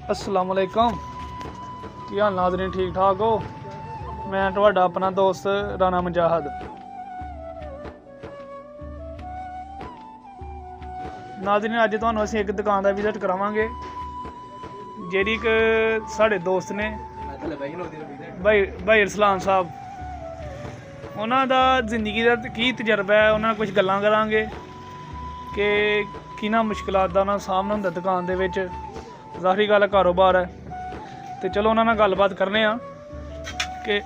अस्सलाम वालेकुम। की हाल नाज़रीन, ठीक ठाक हो? मैं तुहाडा अपना दोस्त राना मुजाहिद। नाज़रीन अज तुहानूं असीं एक दुकान का विजिट करावांगे जेह्ड़ी कि साढ़े दोस्त ने भाई रसलान साहब, उन्हां दा जिंदगी का की तजर्बा है, उन्हां कुछ गल्लां करांगे कि किन्ना मुश्किलात दा उन्हां सामना हुंदा दुकान दे विच। ज़ाहिरी गल कारोबार है तो चलो उन्हां नाल गलबात करने आ कि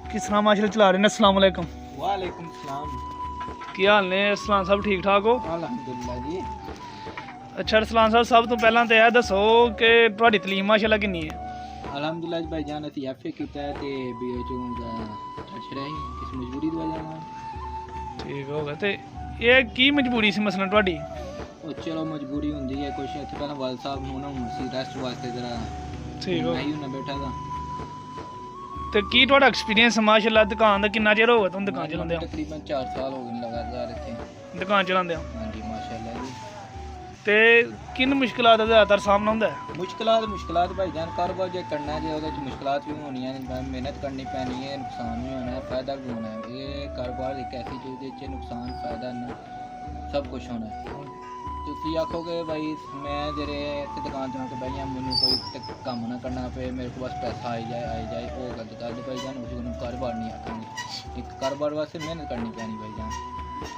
किस तरह माशा चला रहे हैं। अस्सलाम वालेकुम। वालेकुम सलाम। की हाल ने रसलान साहब, ठीक ठाक हो? अल्हम्दुलिल्लाह जी। अच्छा रसलान साहब, सब तो पहला तो यह दसो कि तुहाडी तलीम माशाअल्लाह किन्नी है? अल्हम्दुलिल्लाह जी भाईजान, असीं एफए कीता है ते बीएचओ दा छड़ा ही इस मजबूरी दी वजह नाल। ठीक हो गया। तो ये की मजबूरी सी मसलन तुहाडी? ਉਹ ਚਲੋ ਮਜਬੂਰੀ ਹੁੰਦੀ ਹੈ ਕੁਛ। ਇੱਥੇ ਪਹਿਲਾਂ ਵਾਲ ਸਾਹਿਬ ਨੂੰ ਨਾ ਹੁਣ ਅਸੀਂ ਰੈਸਟ ਵਾਸਤੇ ਜਰਾ ठीक हो ਨਹੀਂ ਉਹਨਾਂ ਬੈਠਾ ਦਾ। तो की तुहाडा एक्सपीरियंस माशाअल्लाह दुकान का किन्ना चिर हो गया तुहानूं दुकान चलांदे? ਤਕਰੀਬਨ 4 साल हो गए लगातार ਇੱਥੇ। दुकान चलांदे ਹਾਂਜੀ ਮਾਸ਼ਾਅੱਲਾ ਜੀ। ते किन मुश्किलात दा ज़्यादातर सामना हुंदा है? ਮੁਸ਼ਕਲਾਤ ਭਾਈਜਾਨ, ਕਾਰੋਬਾਰ ਜੇ ਕਰਨਾ ਜੇ ਉਹਦੇ ਚ ਮੁਸ਼ਕਲਾਤ ਵੀ ਹੋਣੀਆਂ ਨੇ, ਮਿਹਨਤ ਕਰਨੀ ਪੈਣੀ ਹੈ, ਨੁਕਸਾਨ ਵੀ ਹੋਣਾ ਹੈ, ਫਾਇਦਾ ਵੀ ਹੋਣਾ ਹੈ। ਇਹ ਕਾਰੋਬਾਰ ਇੱਕ ਐਸੀ ਚੀਜ਼ ਹੈ ਜਿਹ ਨੁਕਸਾਨ ਫਾਇਦਾ ਨਾ ਸਭ ਕੁਝ ਹੋਣਾ ਹੈ। ਤੁਸੀਂ ਆਖੋਗੇ ਭਾਈ ਮੈਂ ਜਿਹੜੇ ਇੱਥੇ ਦੁਕਾਨ ਤੇ ਆ ਕੇ ਬਹਿ ਗਿਆ, ਮੈਨੂੰ ਕੋਈ ਕੰਮ ਨਾ ਕਰਨਾ ਪਏ, ਮੇਰੇ ਕੋਲ ਬਸ ਪੈਸਾ ਆਈ ਜਾਏ ਉਹ ਗਲਤ ਗੱਲ ਭਾਈਜਾਨ। ਉਸ ਨੂੰ ਕਾਰੋਬਾਰ ਨਹੀਂ ਆਖਾਂਗੇ। ਇੱਕ ਕਾਰੋਬਾਰ ਵਾਸਤੇ ਮਿਹਨਤ ਕਰਨੀ ਪੈਣੀ ਭਾਈਜਾਨ।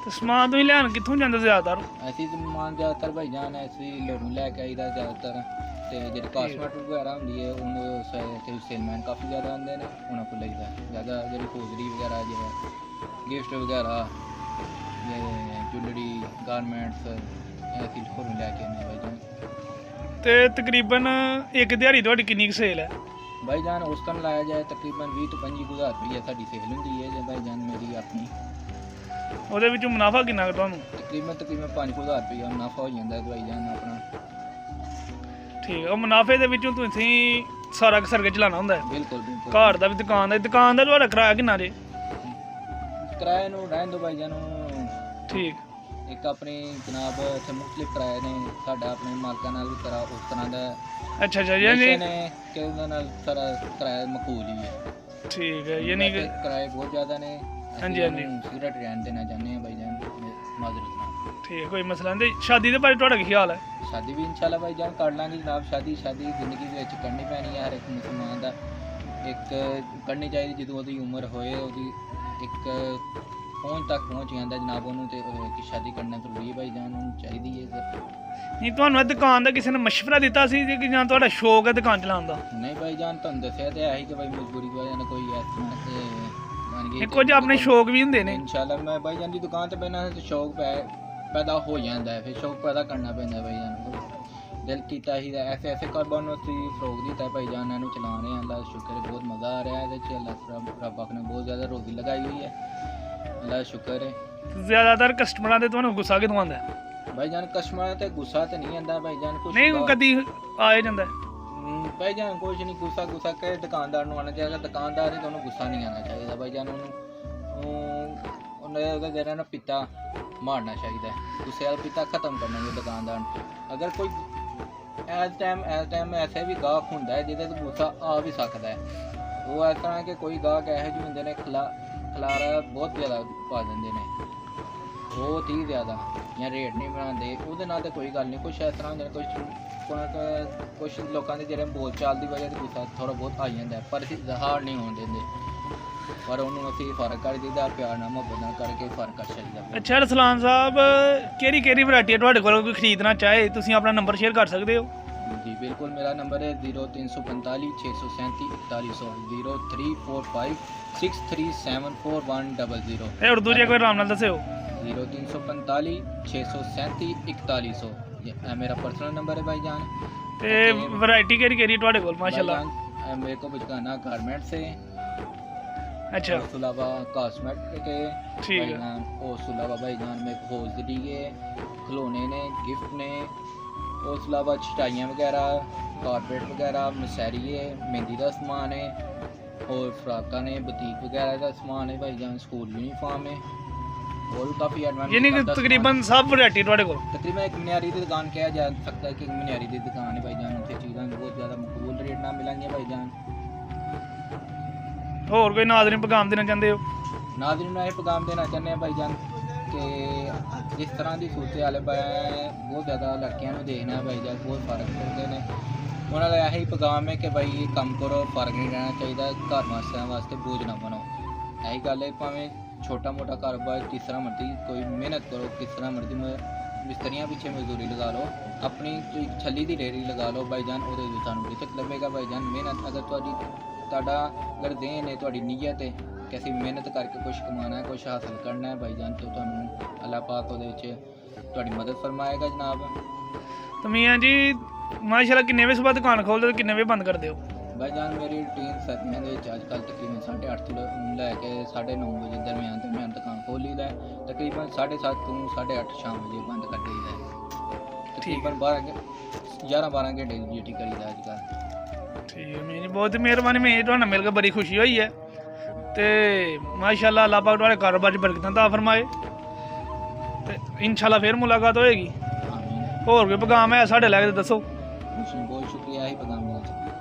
तो समान तुसीं लैन कित्थों जांदे ज़्यादातर? ਅਸੀਂ ਤਾਂ ਸਮਾਨ ਜ਼ਿਆਦਾਤਰ ਭਾਈਜਾਨ ਅਸੀਂ ਲੋੜੋਂ ਲੈ ਕੇ ਆਈਦਾ ਜ਼ਿਆਦਾਤਰ। ਤੇ ਜਿਹੜੀ ਕਾਸਮੈਟਿਕ ਵਗੈਰਾ ਹੁੰਦੀ ਹੈ ਉਹਨੂੰ ਇੱਥੇ ਸੇਲਮੈਨ ਕਾਫੀ ਜ਼ਿਆਦਾ ਆਉਂਦੇ ਨੇ, ਉਹਨਾਂ ਕੋਲ ਲਈਦਾ ਜ਼ਿਆਦਾ। ਜਿਹੜੀ ਹੋਜ਼ਰੀ ਵਗੈਰਾ ਜਿਵੇਂ ਗਿਫਟ ਵਗੈਰਾ ਜੁਐਲਰੀ ਗਾਰਮੈਂਟਸ ਅਸੀਂ ਘਰੋਂ ਲੈ ਕੇ ਆਉਂਦੇ ਭਾਈਜਾਨ। ਤੇ ਤਕਰੀਬਨ ਇੱਕ ਦਿਹਾੜੀ ਤੁਹਾਡੀ ਕਿੰਨੀ ਕੁ ਸੇਲ ਹੈ? ਭਾਈਜਾਨ ਉਸ ਤਰ੍ਹਾਂ ਲਾਇਆ ਜਾਏ ਤਕਰੀਬਨ 20 ਤੋਂ 25 ਹਜ਼ਾਰ ਰੁਪਈਆ ਸਾਡੀ ਸੇਲ ਹੁੰਦੀ ਹੈ ਜੇ ਭਾਈਜਾਨ ਮੇਰੀ ਆਪਣੀ। ਉਹਦੇ ਵਿੱਚੋਂ ਮੁਨਾਫਾ ਕਿੰਨਾ ਕੁ ਤੁਹਾਨੂੰ? ਤਕਰੀਬਨ 5,000 ਰੁਪਈਆ ਮੁਨਾਫਾ ਹੋ ਜਾਂਦਾ ਹੈ ਭਾਈਜਾਨ ਆਪਣਾ। ਠੀਕ ਹੈ। ਉਹ ਮੁਨਾਫੇ ਦੇ ਵਿੱਚੋਂ ਤੁਸੀਂ ਸਾਰਾ ਸਰਕਲ ਚਲਾਉਣਾ ਹੁੰਦਾ ਹੈ? ਬਿਲਕੁਲ ਬਿਲਕੁਲ। ਘਰ ਦਾ ਵੀ ਦੁਕਾਨ ਦਾ ਤੁਹਾਡਾ ਕਿਰਾਇਆ ਕਿੰਨਾ ਜੇ? ਕਿਰਾਏ ਨੂੰ ਰਹਿਣ ਦਿਓ ਭਾਈਜਾਨ ਨੂੰ। ਠੀਕ। ਇੱਕ ਆਪਣੀ ਜਨਾਬ ਇੱਥੇ ਮੁਖਤਲਿਫ ਕਿਰਾਏ ਨੇ, ਸਾਡਾ ਆਪਣੇ ਮਾਲਕਾਂ ਨਾਲ ਵੀ ਕਰਾ ਉਸ ਤਰ੍ਹਾਂ ਦਾ ਅੱਛਾ ਯਾਨੀ ਨੇ ਕਿ ਉਹਨਾਂ ਨਾਲ ਸਾਰਾ ਕਿਰਾਇਆ ਮਕਬੂਲ ਹੀ ਹੈ। ਠੀਕ ਹੈ। ਯਾਨੀ ਕਿ ਕਿਰਾਏ ਬਹੁਤ ਜ਼ਿਆਦਾ ਨੇ। ਹਾਂਜੀ ਹਾਂਜੀ। ਸਿਗਰਟ ਰਹਿਣ ਦੇਣਾ ਚਾਹੁੰਦੇ ਹਾਂ ਭਾਈਜਾਨ ਮਾਜ਼ਰਤ ਨਾਲ। ਠੀਕ, ਕੋਈ ਮਸਲਾ ਨਹੀਂ। ਸ਼ਾਦੀ ਦੇ ਬਾਰੇ ਤੁਹਾਡਾ ਕੀ ਖਿਆਲ ਹੈ? ਸ਼ਾਦੀ ਵੀ ਇੰਸ਼ਾਅੱਲਾ ਭਾਈਜਾਨ ਕਰ ਲਾਂਗੇ ਜਨਾਬ। ਸ਼ਾਦੀ ਜ਼ਿੰਦਗੀ ਦੇ ਵਿੱਚ ਕਰਨੀ ਪੈਣੀ ਹੈ ਹਰ ਇੱਕ ਮੁਸਲਮਾਨ ਦਾ। ਇੱਕ ਕਰਨੀ ਚਾਹੀਦੀ ਜਦੋਂ ਉਹਦੀ ਉਮਰ ਹੋਏ, ਉਹਦੀ ਇੱਕ ਪਹੁੰਚ ਤੱਕ ਪਹੁੰਚ ਜਾਂਦਾ ਜਨਾਬ ਉਹਨੂੰ, ਤੇ ਕਿ ਸ਼ਾਦੀ ਕਰਨਾ ਜ਼ਰੂਰੀ ਹੈ ਭਾਈਜਾਨ, ਉਹਨੂੰ ਚਾਹੀਦੀ ਹੈ। ਨਹੀਂ, ਤੁਹਾਨੂੰ ਇਹ ਦੁਕਾਨ ਦਾ ਕਿਸੇ ਨੇ ਮਸ਼ਵਰਾ ਦਿੱਤਾ ਸੀ ਕਿ ਜਾਂ ਤੁਹਾਡਾ ਸ਼ੌਕ ਹੈ ਦੁਕਾਨ ਚਲਾਉਣ ਦਾ? ਨਹੀਂ ਭਾਈਜਾਨ, ਤੁਹਾਨੂੰ ਦੱਸਿਆ ਤੇ ਆਹੀ ਕਿ ਭਾਈ ਮਜਬੂਰੀ ਵਜ੍ਹਾ ਨਾਲ ਕੋਈ ਐਸਾ ਤੇ ਇਹ ਕੁਝ ਆਪਣੇ ਸ਼ੌਕ ਵੀ ਹੁੰਦੇ ਨੇ। ਇੰਸ਼ਾਅੱਲਾ ਮੈਂ ਭਾਈਜਾਨ ਦੀ ਦੁਕਾਨ ਤੇ ਬੈਠਾ ਤੇ ਸ਼ੌਕ ਪੈਦਾ ਹੋ ਜਾਂਦਾ ਹੈ, ਫਿਰ ਸ਼ੌਕ ਪੈਦਾ ਕਰਨਾ ਪੈਂਦਾ ਭਾਈਜਾਨ। ਦਿਲ ਕੀਤਾ ਹੀ ਐਸੇ ਕਾਰੋਬਾਰ ਨੂੰ ਅਸੀਂ ਫਰੋਗ ਦਿੱਤਾ ਭਾਈਜਾਨ, ਇਹਨੂੰ ਚਲਾ ਰਹੇ ਹਾਂ। ਅੱਲਾ ਦਾ ਸ਼ੁਕਰ ਹੈ, ਬਹੁਤ ਮਜ਼ਾ ਆ ਰਿਹਾ ਇਹਦੇ 'ਚ। ਅੱਲਾ ਰੱਬ ਨੇ ਬਹੁਤ ਜ਼ਿਆਦਾ ਰੋਜ਼ੀ ਲਗਾਈ ਹੋਈ ਹੈ, ਅੱਲਾ ਦਾ ਸ਼ੁਕਰ ਹੈ। ਜ਼ਿਆਦਾਤਰ ਕਸਟਮਰਾਂ ਦੇ ਤੁਹਾਨੂੰ ਗੁੱਸਾ ਕਿਦੋਂ ਆਉਂਦਾ ਹੈ? ਭਾਈਜਾਨ ਕਸਟਮਰਾਂ ਤੇ ਗੁੱਸਾ ਤੇ ਨਹੀਂ ਆਉਂਦਾ ਭਾਈਜਾਨ, ਕੁਛ ਨਹੀਂ ਕਦੀ ਆ ਜਾਂਦਾ ਹੈ? ਭਾਈਜਾਨ ਕੁਛ ਨਹੀਂ, ਗੁੱਸਾ ਕਿ ਦੁਕਾਨਦਾਰ ਨੂੰ ਆਉਣਾ ਚਾਹੀਦਾ। ਦੁਕਾਨਦਾਰ ਹੀ ਤੁਹਾਨੂੰ ਗੁੱਸਾ ਨਹੀਂ ਆਉਣਾ ਚਾਹੀਦਾ ਭਾਈਜਾਨ। ਉਹਦਾ ਜਿਹੜਾ ਨਾ ਪਿੱਤਾ ਮਾਰਨਾ ਚਾਹੀਦਾ, ਗੁੱਸੇ ਵਾਲਾ ਪਿੱਤਾ ਖਤਮ ਕਰਨਾ ਚਾਹੀਦਾ ਦੁਕਾਨਦਾਰ ਨੂੰ। ਅਗਰ ਕੋਈ ਇਸ ਟਾਈਮ ਐਸੇ ਵੀ ਗਾਹਕ ਹੁੰਦਾ ਹੈ ਜਿਹਦੇ ਤੋਂ ਗੁੱਸਾ ਆ ਵੀ ਸਕਦਾ ਹੈ। ਉਹ ਇਸ ਤਰ੍ਹਾਂ ਕਿ ਕੋਈ ਗਾਹਕ ਇਹੋ ਜਿਹੇ ਹੁੰਦੇ ਨੇ ਖਲਾਰਾ ਬਹੁਤ ਜ਼ਿਆਦਾ ਪਾ ਦਿੰਦੇ ਨੇ, ਬਹੁਤ ਹੀ ਜ਼ਿਆਦਾ, ਜਾਂ ਰੇਟ ਨਹੀਂ ਬਣਾਉਂਦੇ। ਉਹਦੇ ਨਾਲ ਤਾਂ ਕੋਈ ਗੱਲ ਨਹੀਂ। ਕੁਛ ਇਸ ਤਰ੍ਹਾਂ ਹੁੰਦੇ ਨੇ, ਕੁਛ ਲੋਕਾਂ ਦੇ ਜਿਹੜੇ ਬੋਲ ਚਾਲ ਦੀ ਵਜ੍ਹਾ ਤੋਂ ਗੁੱਸਾ ਥੋੜ੍ਹਾ ਬਹੁਤ ਆ ਜਾਂਦਾ, ਪਰ ਅਸੀਂ ਜ਼ਹਾਰ ਨਹੀਂ ਹੋਣ ਦਿੰਦੇ। ਪਰ ਉਹਨੂੰ ਅਸੀਂ ਫਰਕ ਕਰ ਦਿੱਤਾ, ਪਿਆਰ ਨਾਲ ਮੁਹੱਬਤ ਨਾਲ ਕਰਕੇ ਫਰਕ ਕਰ ਸਕਦਾ। ਅੱਛਾ ਰਸਲਾਨ ਸਾਹਿਬ, ਕਿਹੜੀ ਵੈਰਾਈਟੀ ਹੈ ਤੁਹਾਡੇ ਕੋਲ? ਕੋਈ ਖਰੀਦਣਾ ਚਾਹੇ ਤੁਸੀਂ ਆਪਣਾ ਨੰਬਰ ਸ਼ੇਅਰ ਕਰ ਸਕਦੇ ਹੋ? जी बिल्कुल, मेरा नंबर है 0345 637 4100 0345 6374100। ਇਹ ਉਰਦੂ ਜੇ ਕੋਈ ਆਰਾਮ ਨਾਲ ਦੱਸਿਓ। 0345 637 4100 ये मेरा पर्सनल नंबर है भाईजान। ਤੇ ਵੈਰਾਈਟੀ ਕਿਹੜੀ ਤੁਹਾਡੇ ਕੋਲ? ਮਾਸ਼ਾਅੱਲਾ मेरे को बचकाना गारमेंट से, अच्छा उसके अलावा कॉस्मेटिक है ठीक है। भाईजान। उसके अलावा भाईजान में होजरी है, खिलौने ने, गिफ्ट ने, ਉਸ ਤੋਂ ਇਲਾਵਾ ਚਟਾਈਆਂ ਵਗੈਰਾ, ਕਾਰਪੇਟ ਵਗੈਰਾ, ਮਸੈਰੀ ਹੈ, ਮਹਿੰਦੀ ਦਾ ਸਮਾਨ ਹੈ, ਹੋਰ ਫਰਾਕਾਂ ਨੇ, ਬੁਟੀਕ ਵਗੈਰਾ ਦਾ ਸਮਾਨ ਹੈ ਭਾਈਜਾਨ, ਸਕੂਲ यूनिफॉर्म है, और भी काफ़ी एडवांस। यानी कि तकरीबन सब वैरायटी ਤੁਹਾਡੇ ਕੋਲ? तकरीबन एक मनियारी की दुकान कहा जा सकता है कि मनियारी की दुकान है भाईजान। उत्थे चीज़ां ਲੈਣੀਆਂ ਭਾਈਜਾਨ। ਹੋਰ ਕੋਈ ਨਾਜ਼ਰੀਨ ਪੈਗਾਮ ਦੇਣਾ ਚਾਹੁੰਦੇ ਹੋ? ਨਾਜ਼ਰੀਨ ਨੂੰ ਇਹ ਪੈਗਾਮ ਦੇਣਾ ਚਾਹੁੰਦੇ ਹਾਂ ਭਾਈਜਾਨ ਕਿ ਇਸ ਤਰ੍ਹਾਂ ਦੀ ਸੂਰਤ ਹਾਲ ਹੈ, ਬਹੁਤ ਜ਼ਿਆਦਾ ਲੜਕੀਆਂ ਨੂੰ ਦੇਖਣਾ ਹੈ ਭਾਈਜਾਨ, ਬਹੁਤ ਫਰਕ ਕਰਦੇ ਨੇ। ਉਹਨਾਂ ਦਾ ਇਹੀ ਪੈਗਾਮ ਹੈ ਕਿ ਭਾਈ ਕੰਮ ਕਰੋ, ਫਰਕ ਨਹੀਂ ਰਹਿਣਾ ਚਾਹੀਦਾ, ਘਰ ਵਾਸਤੇ ਵਾਸਤੇ ਬੋਝ ਨਾ ਬਣੋ। ਇਹੀ ਗੱਲ ਹੈ, ਭਾਵੇਂ ਛੋਟਾ ਮੋਟਾ ਕਾਰੋਬਾਰ ਕਿਸ ਤਰ੍ਹਾਂ ਮਰਜ਼ੀ ਕੋਈ ਮਿਹਨਤ ਕਰੋ, ਕਿਸ ਤਰ੍ਹਾਂ ਮਰਜ਼ੀ ਮਿਸਤਰੀਆਂ ਪਿੱਛੇ ਮਜ਼ਦੂਰੀ ਲਗਾ ਲਓ, ਆਪਣੀ ਛੱਲੀ ਦੀ ਰੇਹੜੀ ਲਗਾ ਲਓ ਭਾਈਜਾਨ, ਉਹਦੇ ਵਿੱਚ ਤੁਹਾਨੂੰ ਰਿਜ਼ਕ ਲੱਭੇਗਾ ਭਾਈਜਾਨ। ਮਿਹਨਤ ਅਗਰ ਤੁਹਾਡਾ ਅਗਰ ਦੇਨ ਹੈ, ਤੁਹਾਡੀ ਨੀਅਤ ਹੈ ਕਿ ਅਸੀਂ ਮਿਹਨਤ ਕਰਕੇ ਕੁਛ ਕਮਾਉਣਾ ਹੈ, ਕੁਛ ਹਾਸਲ ਕਰਨਾ ਹੈ ਭਾਈਜਾਨ, ਤਾਂ ਤੁਹਾਨੂੰ ਅੱਲਾਹ ਪਾਕ ਉਹਦੇ ਵਿੱਚ ਤੁਹਾਡੀ ਮਦਦ ਫਰਮਾਏਗਾ ਜਨਾਬ। ਤਾਂ ਮੀਆਂ ਜੀ ਮਾਸ਼ਾਅੱਲਾ ਕਿੰਨੇ ਵਜੇ ਸੁਬਾਹ ਦੁਕਾਨ ਖੋਲ੍ਹਦੇ ਹੋ, ਕਿੰਨੇ ਵਜੇ ਬੰਦ ਕਰਦੇ ਹੋ? ਭਾਈਜਾਨ ਮੇਰੀ ਰੂਟੀਨ ਸਰਦੀਆਂ ਦੇ ਵਿੱਚ ਅੱਜ ਕੱਲ੍ਹ ਤਕਰੀਬਨ 8:30 ਤੋਂ ਲੈ ਕੇ 9:30 ਵਜੇ ਦਰਮਿਆਨ ਦੁਕਾਨ ਖੋਲ੍ਹ ਲਈਦਾ ਹੈ। ਤਕਰੀਬਨ 7:30 ਤੋਂ 8:30 ਸ਼ਾਮ ਵਜੇ ਬੰਦ ਕਰ ਦਈਦਾ ਹੈ। ਤਕਰੀਬਨ 11-12 ਘੰਟੇ ਦੀ ਡਿਊਟੀ ਕਰੀਦਾ ਅੱਜ ਕੱਲ੍ਹ। ਠੀਕ ਹੈ ਮੀਆਂ ਜੀ, ਬਹੁਤ ਮਿਹਰਬਾਨੀ। ਮੈਂ ਤੁਹਾਡੇ ਨਾਲ ਮਿਲ ਕੇ ਬੜੀ ਖੁਸ਼ੀ ਹੋਈ ਹੈ ਤੇ ਮਾਸ਼ਾਅੱਲਾ ਅੱਲਾਹ ਪਾਕ ਤੁਹਾਡੇ ਕਾਰੋਬਾਰ 'ਚ ਬਰਕਤਾਂ ਤਾ ਫਰਮਾਏ ਤੇ ਇਨਸ਼ਾਅੱਲਾ ਫਿਰ ਮੁਲਾਕਾਤ ਹੋਏਗੀ। ਆਮੀਨ। ਹੋਰ ਕੋਈ ਪੈਗਾਮ ਹੈ ਸਾਡੇ ਲੈ ਕੇ ਦੱਸੋ। ਬਹੁਤ ਸ਼ੁਕਰੀਆ, ਇਹ ਪੈਗਾਮ ਦੇਣਾ ਚਾਹੁੰਦਾ।